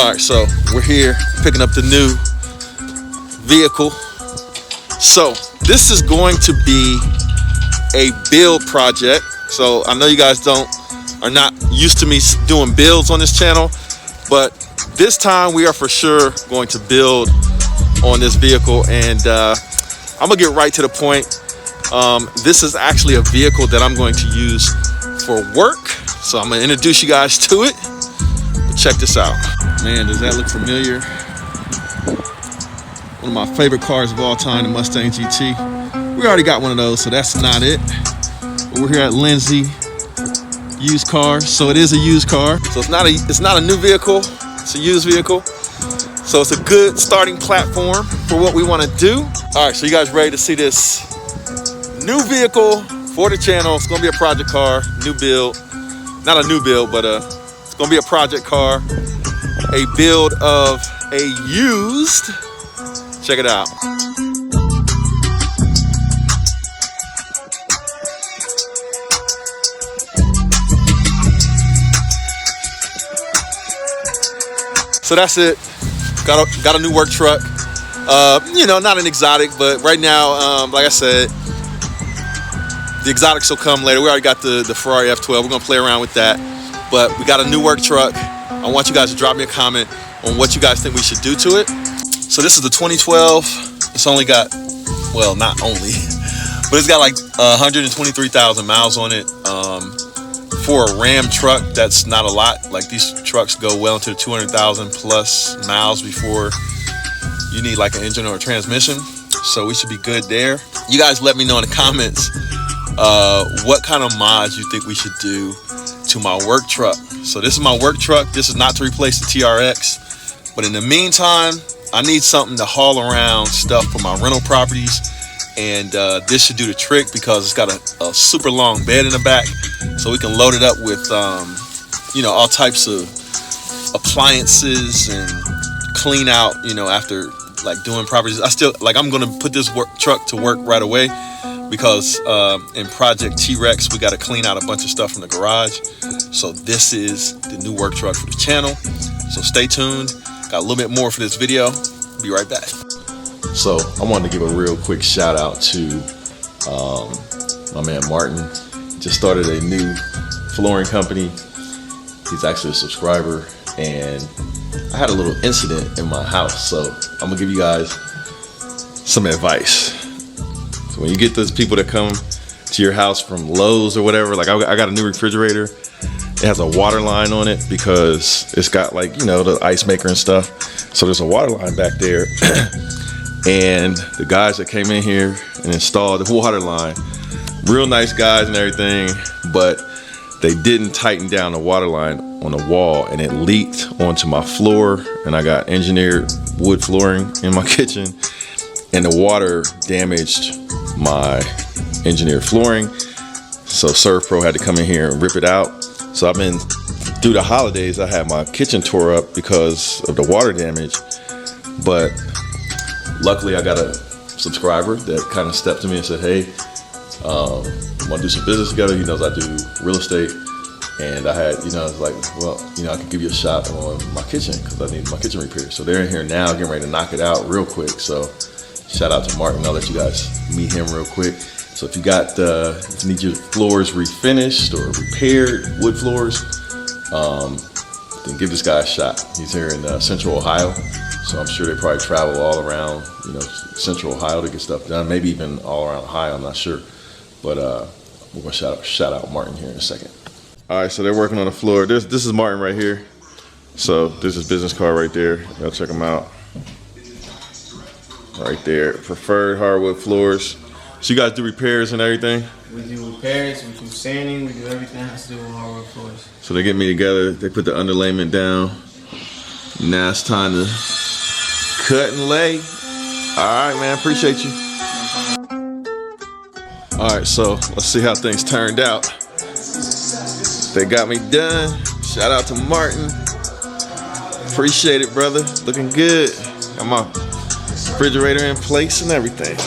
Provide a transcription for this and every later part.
All right, so we're here picking up the new vehicle. So this is going to be a build project. So I know you guys are not used to me doing builds on this channel, but this time we are for sure going to build on this vehicle, and I'm gonna get right to the point. This is actually a vehicle that I'm going to use for work, so I'm gonna introduce you guys to it. But check this out. Man, does that look familiar? One of my favorite cars of all time, the Mustang GT. We already got one of those, so that's not it. But we're here at Lindsay Used Cars, so it is a used car. So it's not a new vehicle, it's a used vehicle. So it's a good starting platform for what we want to do. All right, so you guys ready to see this new vehicle for the channel? It's gonna be a project car, new build. Not a new build, but it's gonna be a project car. A build of a used. Check it out. So that's it. Got a new work truck. You know, not an exotic, but right now, like I said, the exotics will come later. We already got the Ferrari F12. We're gonna play around with that. But we got a new work truck. I want you guys to drop me a comment on what you guys think we should do to it. So this is the 2012. It's only got, well, not only, but it's got like 123,000 miles on it. For a Ram truck, that's not a lot. Like, these trucks go well into the 200,000 plus miles before you need like an engine or a transmission. So we should be good there. You guys let me know in the comments what kind of mods you think we should do to my work truck. So this is my work truck. This is not to replace the TRX, but in the meantime, I need something to haul around stuff for my rental properties, and this should do the trick because it's got a super long bed in the back, so we can load it up with you know, all types of appliances and clean out, you know, after like doing properties. I'm gonna put this truck to work right away because in Project T-Rex we got to clean out a bunch of stuff from the garage. So this is the new work truck for the channel, so stay tuned. Got a little bit more for this video. Be right back. So I wanted to give a real quick shout out to my man Martin. Just started a new flooring company. He's actually a subscriber, and I had a little incident in my house, so I'm gonna give you guys some advice. So when you get those people that come to your house from Lowe's or whatever, like I got a new refrigerator. It has a water line on it because it's got, like, you know, the ice maker and stuff. So there's a water line back there. And the guys that came in here and installed the water line, real nice guys and everything, but they didn't tighten down the water line on the wall, and it leaked onto my floor. And I got engineered wood flooring in my kitchen, and the water damaged my engineered flooring. So ServPro had to come in here and rip it out. So I've been, through the holidays, I had my kitchen tore up because of the water damage. But luckily I got a subscriber that kind of stepped to me and said, hey, I want to do some business together. He knows I do real estate. And I had, you know, I was like, well, you know, I could give you a shot on my kitchen because I need my kitchen repaired. So they're in here now getting ready to knock it out real quick. So shout out to Martin. I'll let you guys meet him real quick. So if you got, if you need your floors refinished or repaired, wood floors, then give this guy a shot. He's here in Central Ohio, so I'm sure they probably travel all around, you know, Central Ohio to get stuff done. Maybe even all around Ohio, I'm not sure. But we're gonna shout out Martin here in a second. All right, so they're working on the floor. This is Martin right here. So this is business card right there. Y'all check them out. Right there, preferred hardwood floors. So you guys do repairs and everything? We do repairs, we do sanding, we do everything that has to do with hardwood floors. So they get me together, they put the underlayment down. Now it's time to cut and lay. All right, man, appreciate you. All right, so let's see how things turned out. They got me done. Shout out to Martin. Appreciate it, brother. Looking good. Got my refrigerator in place and everything.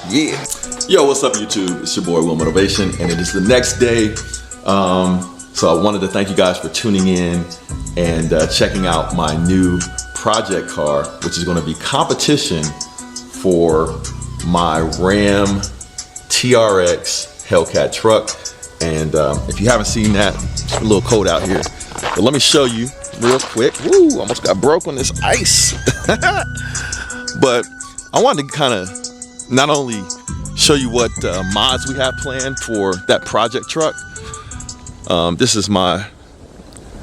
Yeah. Yo, what's up, YouTube? It's your boy Will Motivation, and it is the next day. So So I wanted to thank you guys for tuning in and checking out my new project car, which is going to be competition for my Ram TRX Hellcat truck. And if you haven't seen that, it's a little cold out here. But let me show you real quick. Woo, almost got broke on this ice. But I wanted to kind of not only show you what mods we have planned for that project truck. This is my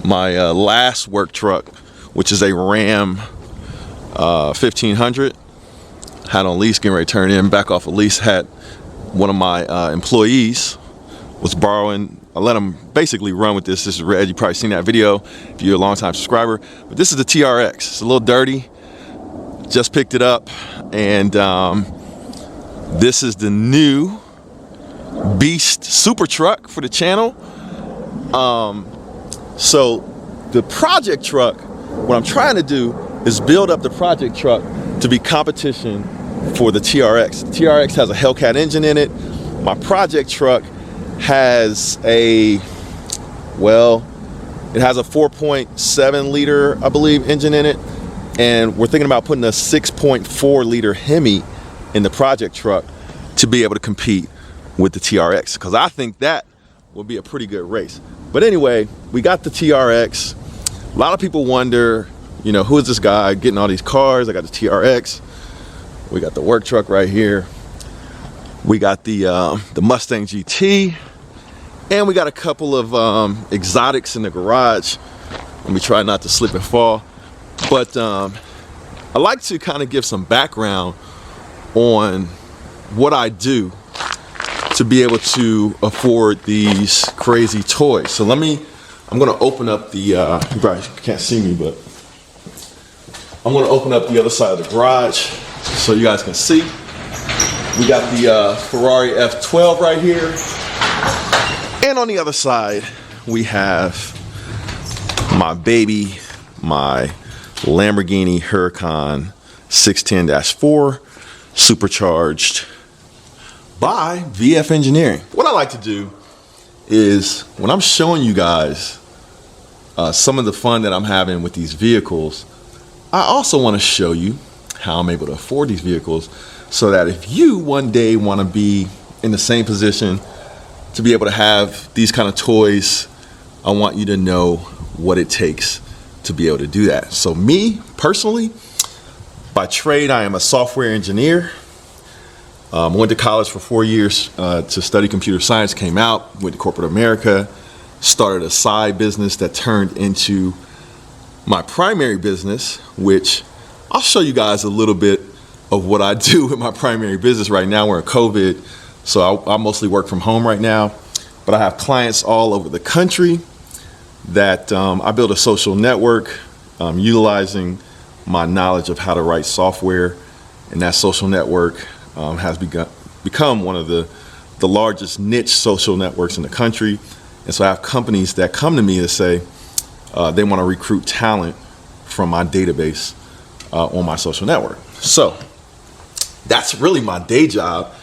last work truck, which is a Ram 1500. Had on lease, getting ready to turn in, back off a lease. Had one of my employees was borrowing. I let him basically run with this. This is red. You've probably seen that video if you're a long-time subscriber. But this is the TRX. It's a little dirty. Just picked it up, and this is the new beast super truck for the channel. So the project truck, what I'm trying to do is build up the project truck to be competition for the TRX. The TRX has a Hellcat engine in it. My project truck has it has a 4.7 liter, I believe, engine in it. And we're thinking about putting a 6.4 liter Hemi in the project truck to be able to compete with the TRX, because I think that will be a pretty good race. But anyway, we got the TRX. A lot of people wonder, you know, who is this guy getting all these cars? I got the TRX. We got the work truck right here. We got the Mustang GT. And we got a couple of exotics in the garage. Let me try not to slip and fall. But I like to kind of give some background on what I do to be able to afford these crazy toys. So I'm gonna open up the, you probably can't see me, but I'm gonna open up the other side of the garage so you guys can see. We got the Ferrari F12 right here. And on the other side, we have my baby, my Lamborghini Huracan 610-4 supercharged by VF Engineering. What I like to do is, when I'm showing you guys some of the fun that I'm having with these vehicles, I also want to show you how I'm able to afford these vehicles, so that if you one day want to be in the same position to be able to have these kind of toys, I want you to know what it takes to be able to do that. So me personally, by trade, I am a software engineer. Went to college for 4 years to study computer science, came out, went to corporate America, started a side business that turned into my primary business, which I'll show you guys a little bit of what I do with my primary business right now. We're in COVID, so I mostly work from home right now, but I have clients all over the country that I build a social network utilizing my knowledge of how to write software, and that social network has become one of the largest niche social networks in the country. And so I have companies that come to me to say they want to recruit talent from my database on my social network. So that's really my day job.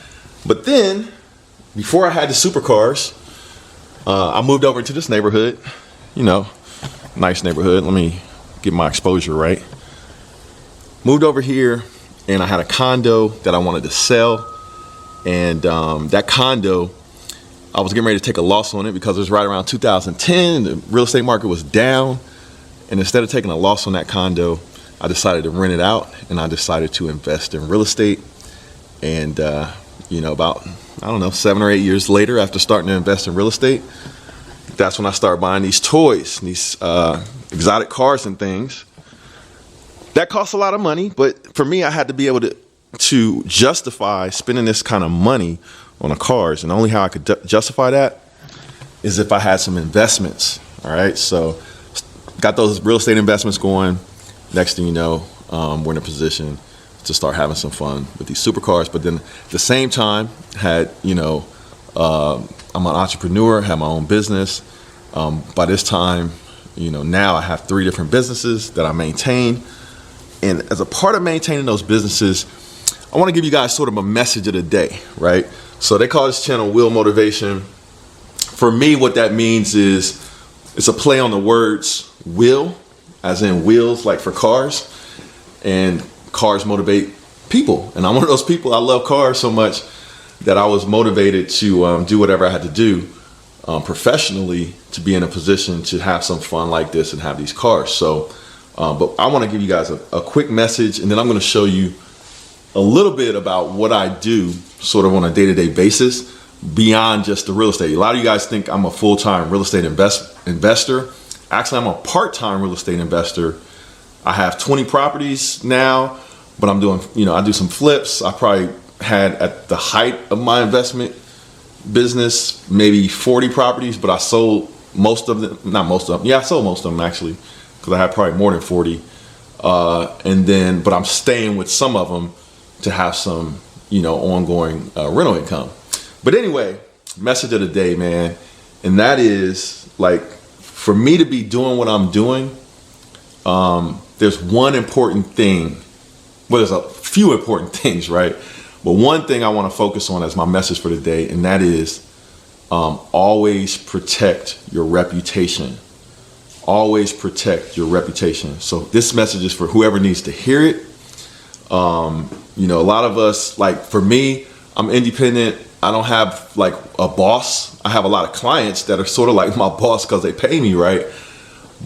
But then, before I had the supercars, I moved over to this neighborhood. You know, nice neighborhood. Let me get my exposure right. Moved over here, and I had a condo that I wanted to sell. And that condo, I was getting ready to take a loss on it because it was right around 2010. The real estate market was down. And instead of taking a loss on that condo, I decided to rent it out, and I decided to invest in real estate. And, you know, about, 7 or 8 years later, after starting to invest in real estate, that's when I started buying these toys, these exotic cars and things. That costs a lot of money, but for me, I had to be able to justify spending this kind of money on the cars. And the only how I could justify that is if I had some investments. All right, so got those real estate investments going. Next thing you know, we're in a position to start having some fun with these supercars. But then at the same time, I'm an entrepreneur, have my own business. By this time, now I have 3 different businesses that I maintain. And as a part of maintaining those businesses, I want to give you guys sort of a message of the day, right? So they call this channel Wheel Motivation. For me, what that means is It's a play on the words will, as in wheels, like for cars, and cars motivate people. And I'm one of those people. I love cars so much that I was motivated to do whatever I had to do professionally to be in a position to have some fun like this and have these cars. So, but I want to give you guys a quick message, and then I'm going to show you a little bit about what I do sort of on a day-to-day basis beyond just the real estate. A lot of you guys think I'm a full-time real estate investor. Actually, I'm a part-time real estate investor. I have 20 properties now, but I'm doing, I do some flips. I probably had, at the height of my investment business, maybe 40 properties, but I sold most of them. Not most of them. Yeah, I sold most of them actually, because I had probably more than 40. But I'm staying with some of them to have some, ongoing rental income. But anyway, message of the day, man. And that is, like, for me to be doing what I'm doing, there's one important thing. Well, there's a few important things, right? But one thing I want to focus on as my message for the day, and that is always protect your reputation. Always protect your reputation. So this message is for whoever needs to hear it. A lot of us, like for me, I'm independent. I don't have like a boss. I have a lot of clients that are sort of like my boss because they pay me, right?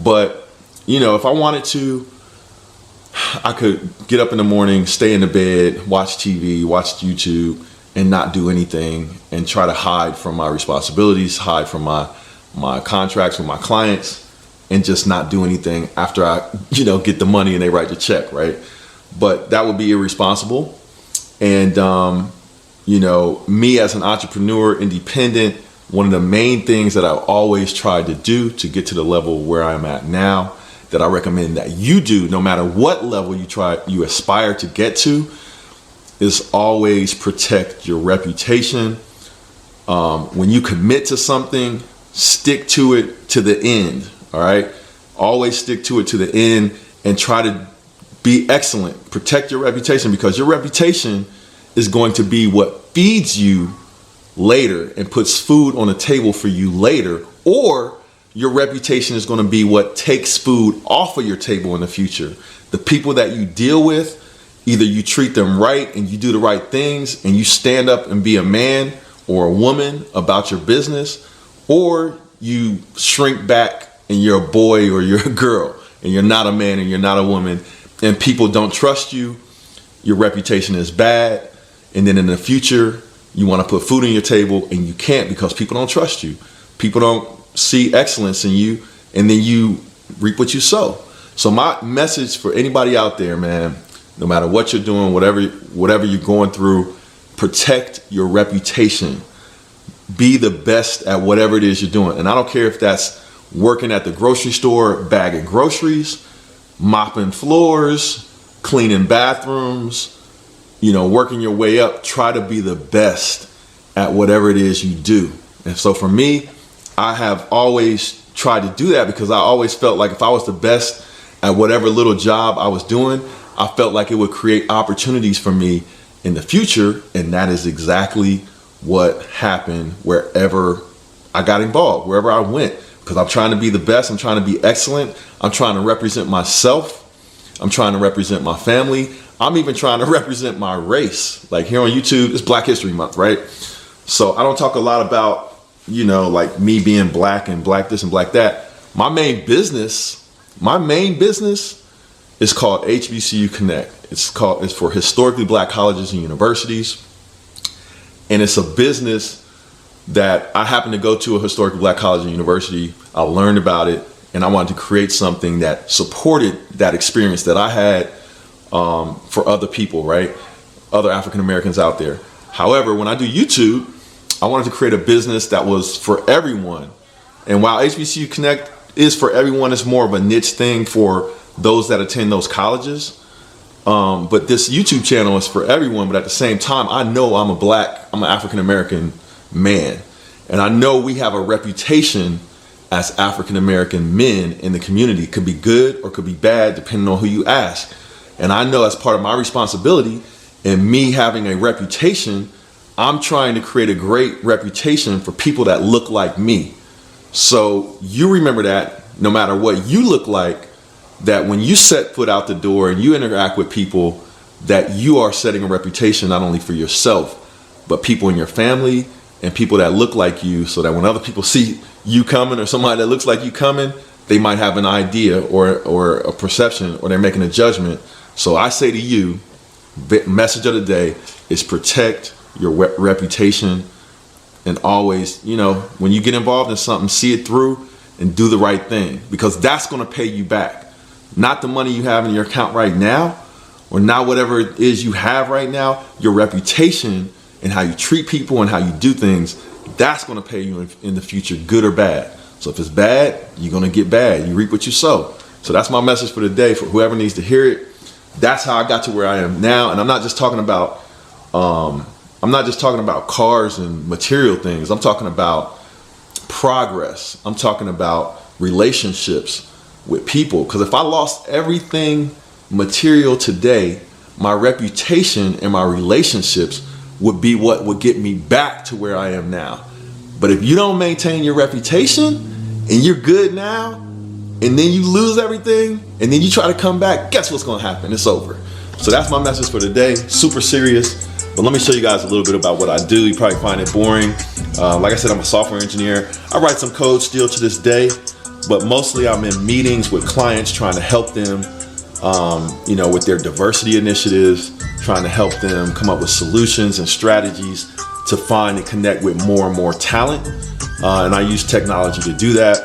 But, if I wanted to, I could get up in the morning, stay in the bed, watch TV, watch YouTube, and not do anything and try to hide from my responsibilities, hide from my contracts with my clients, and just not do anything after I, get the money and they write the check, right? But that would be irresponsible. And, me as an entrepreneur, independent, one of the main things that I've always tried to do to get to the level where I'm at now, that I recommend that you do, no matter what level you aspire to get to, is always protect your reputation. When you commit to something, stick to it to the end. All right. Always stick to it to the end and try to be excellent. Protect your reputation, because your reputation is going to be what feeds you later and puts food on the table for you later, or your reputation is going to be what takes food off of your table in the future. The people that you deal with, either you treat them right and you do the right things and you stand up and be a man or a woman about your business, or you shrink back and you're a boy or you're a girl and you're not a man and you're not a woman, and people don't trust you, your reputation is bad. And then in the future, you want to put food on your table and you can't because people don't trust you. People don't see excellence in you, and then you reap what you sow. So my message for anybody out there, man, no matter what you're doing, whatever you're going through, protect your reputation. Be the best at whatever it is you're doing. And I don't care if that's working at the grocery store, bagging groceries, mopping floors, cleaning bathrooms, working your way up. Try to be the best at whatever it is you do. And so for me, I have always tried to do that, because I always felt like if I was the best at whatever little job I was doing, I felt like it would create opportunities for me in the future. And that is exactly what happened wherever I got involved, wherever I went, because I'm trying to be the best. I'm trying to be excellent. I'm trying to represent myself. I'm trying to represent my family. I'm even trying to represent my race. Like here on YouTube, it's Black History Month, right? So I don't talk a lot about, like me being black and black this and black that. My main business is called HBCU Connect. It's for historically black colleges and universities. And it's a business that I happen to go to a historically black college and university. I learned about it, and I wanted to create something that supported that experience that I had for other people, right? Other African Americans out there. However, when I do YouTube, I wanted to create a business that was for everyone. And while HBCU Connect is for everyone, it's more of a niche thing for those that attend those colleges. But this YouTube channel is for everyone. But at the same time, I know I'm an African American man. And I know we have a reputation as African American men in the community. It could be good or could be bad, depending on who you ask. And I know as part of my responsibility and me having a reputation, I'm trying to create a great reputation for people that look like me. So you remember that no matter what you look like, that when you set foot out the door and you interact with people, that you are setting a reputation not only for yourself, but people in your family and people that look like you, so that when other people see you coming or somebody that looks like you coming, they might have an idea or a perception, or they're making a judgment. So I say to you, message of the day is protect your reputation, and always, when you get involved in something, see it through and do the right thing, because that's going to pay you back. Not the money you have in your account right now, or not whatever it is you have right now. Your reputation and how you treat people and how you do things, that's going to pay you in the future, good or bad. So if it's bad, you're going to get bad. You reap what you sow. So that's my message for the day, for whoever needs to hear it. That's how I got to where I am now. And I'm not just talking about cars and material things. I'm talking about progress. I'm talking about relationships with people. Because if I lost everything material today, my reputation and my relationships would be what would get me back to where I am now. But if you don't maintain your reputation and you're good now, and then you lose everything, and then you try to come back, guess what's gonna happen? It's over. So that's my message for today. Super serious. But let me show you guys a little bit about what I do. You probably find it boring. Like I said, I'm a software engineer. I write some code still to this day, but mostly I'm in meetings with clients trying to help them, with their diversity initiatives, trying to help them come up with solutions and strategies to find and connect with more and more talent. And I use technology to do that.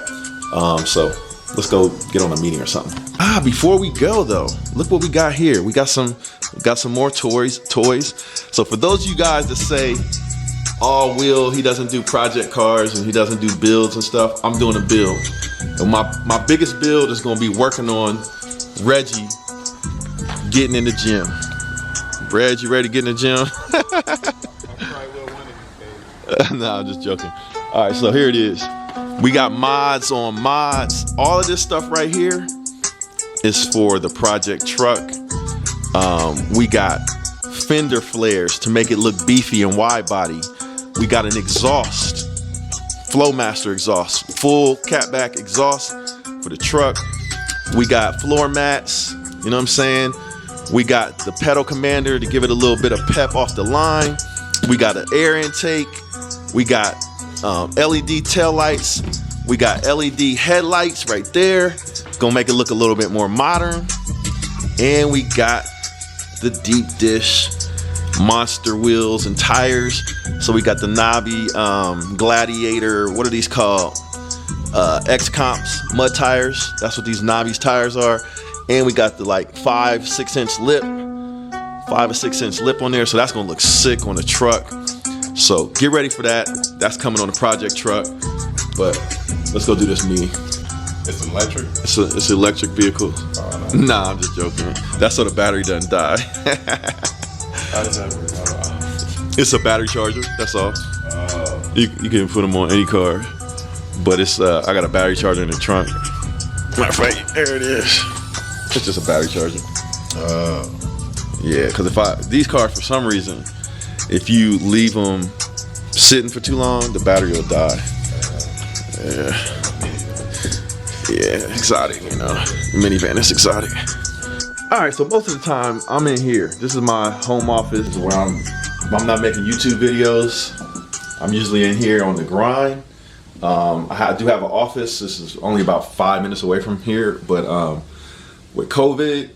So let's go get on a meeting or something. Before we go though, look what we got here. We got some more toys. So for those of you guys that say, oh, Will, he doesn't do project cars and he doesn't do builds and stuff, I'm doing a build. And my biggest build is gonna be working on Reggie getting in the gym. Reg, you ready to get in the gym? No, I'm just joking. All right, so here it is. We got mods on mods. All of this stuff right here is for the project truck. We got fender flares to make it look beefy and wide body. We got an exhaust, Flowmaster exhaust, full catback exhaust for the truck. We got floor mats, you know what I'm saying? We got the pedal commander to give it a little bit of pep off the line. We got an air intake. We got LED tail lights. We got LED headlights right there. It's gonna make it look a little bit more modern. And we got the deep dish monster wheels and tires. So we got the knobby Gladiator, what are these called? X-Comps mud tires. That's what these knobby tires are. And we got the 5 or 6 inch lip on there. So that's gonna look sick on the truck. So get ready for that. That's coming on the project truck. But let's go do this meeting. It's electric? It's an electric vehicle. Oh, no. Nah, I'm just joking. That's so the battery doesn't die. How does that work? It's a battery charger, that's all. You can put them on any car. But it's I got a battery charger in the trunk. Matter of fact, there it is. It's just a battery charger. Yeah, because these cars, for some reason, if you leave them sitting for too long, the battery will die. Yeah, exotic, minivan is exotic. All right, so most of the time I'm in here. This is my home office where I'm not making YouTube videos. I'm usually in here on the grind. I do have an office. This is only about 5 minutes away from here, but with COVID,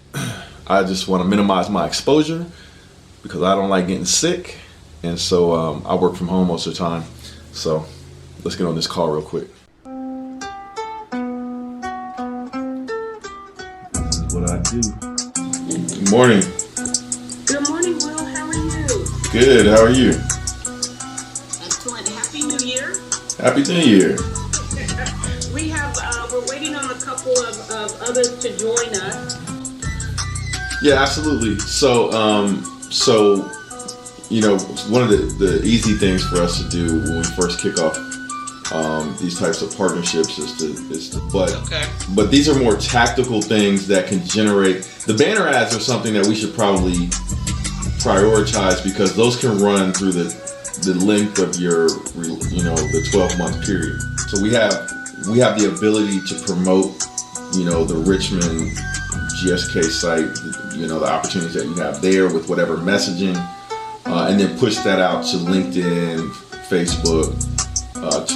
I just want to minimize my exposure because I don't like getting sick, and so I work from home most of the time. So let's get on this call real quick. This is what I do. Good morning. Good morning, Will. How are you? Good. How are you? Excellent. Happy New Year. Happy New Year. We're waiting on a couple of others to join us. Yeah, absolutely. So, one of the easy things for us to do when we first kick off these types of partnerships but these are more tactical things that can generate. The banner ads are something that we should probably prioritize because those can run through the length of your, the 12-month period. So we have we have the ability to promote, you know, the Richmond GSK site, you know, the opportunities that you have there with whatever messaging, and then push that out to LinkedIn, Facebook,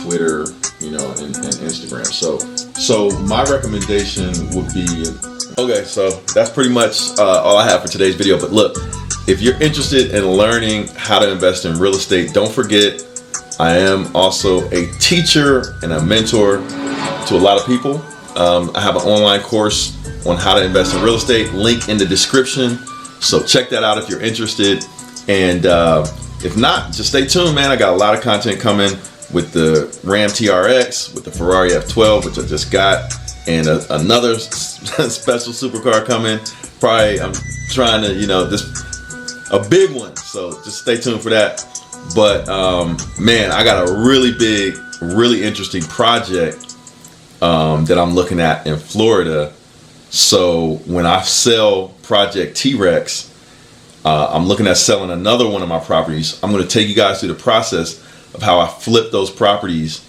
Twitter, you know, and Instagram. So my recommendation would be, okay, so that's pretty much all I have for today's video. But look, if you're interested in learning how to invest in real estate, don't forget, I am also a teacher and a mentor to a lot of people. I have an online course on how to invest in real estate, link in the description. So check that out if you're interested. And if not, just stay tuned, man. I got a lot of content coming with the Ram TRX, with the Ferrari F12, which I just got, and another special supercar coming. Probably, I'm trying to, you know, a big one. So just stay tuned for that. But man, I got a really big, really interesting project that I'm looking at in Florida. So when I sell Project T-Rex, I'm looking at selling another one of my properties. I'm going to take you guys through the process of how I flip those properties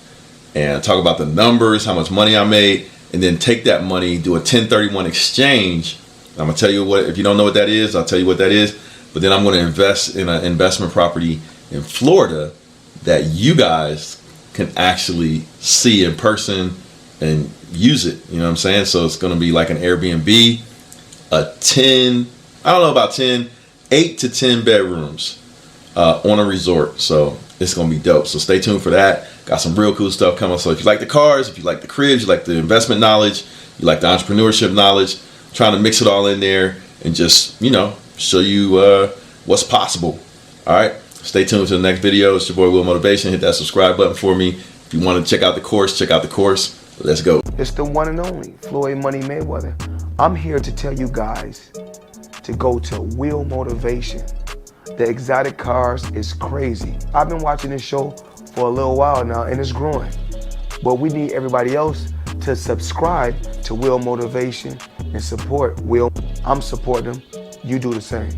and talk about the numbers, how much money I made, and then take that money, do a 1031 exchange. I'm going to tell you what, if you don't know what that is, I'll tell you what that is. But then I'm going to invest in an investment property in Florida that you guys can actually see in person and use it. You know what I'm saying? So it's going to be like an Airbnb, I don't know about 8 to 10 bedrooms on a resort. So it's going to be dope. So stay tuned for that. Got some real cool stuff coming. So if you like the cars, if you like the cribs, you like the investment knowledge, you like the entrepreneurship knowledge, trying to mix it all in there and just, you know, show you what's possible. All right. Stay tuned to the next video. It's your boy Will Motivation. Hit that subscribe button for me. If you want to check out the course, check out the course. Let's go. It's the one and only Floyd Money Mayweather. I'm here to tell you guys to go to Will Motivation. The exotic cars is crazy. I've been watching this show for a little while now and it's growing. But we need everybody else to subscribe to Will Motivation and support Will. I'm supporting him. You do the same.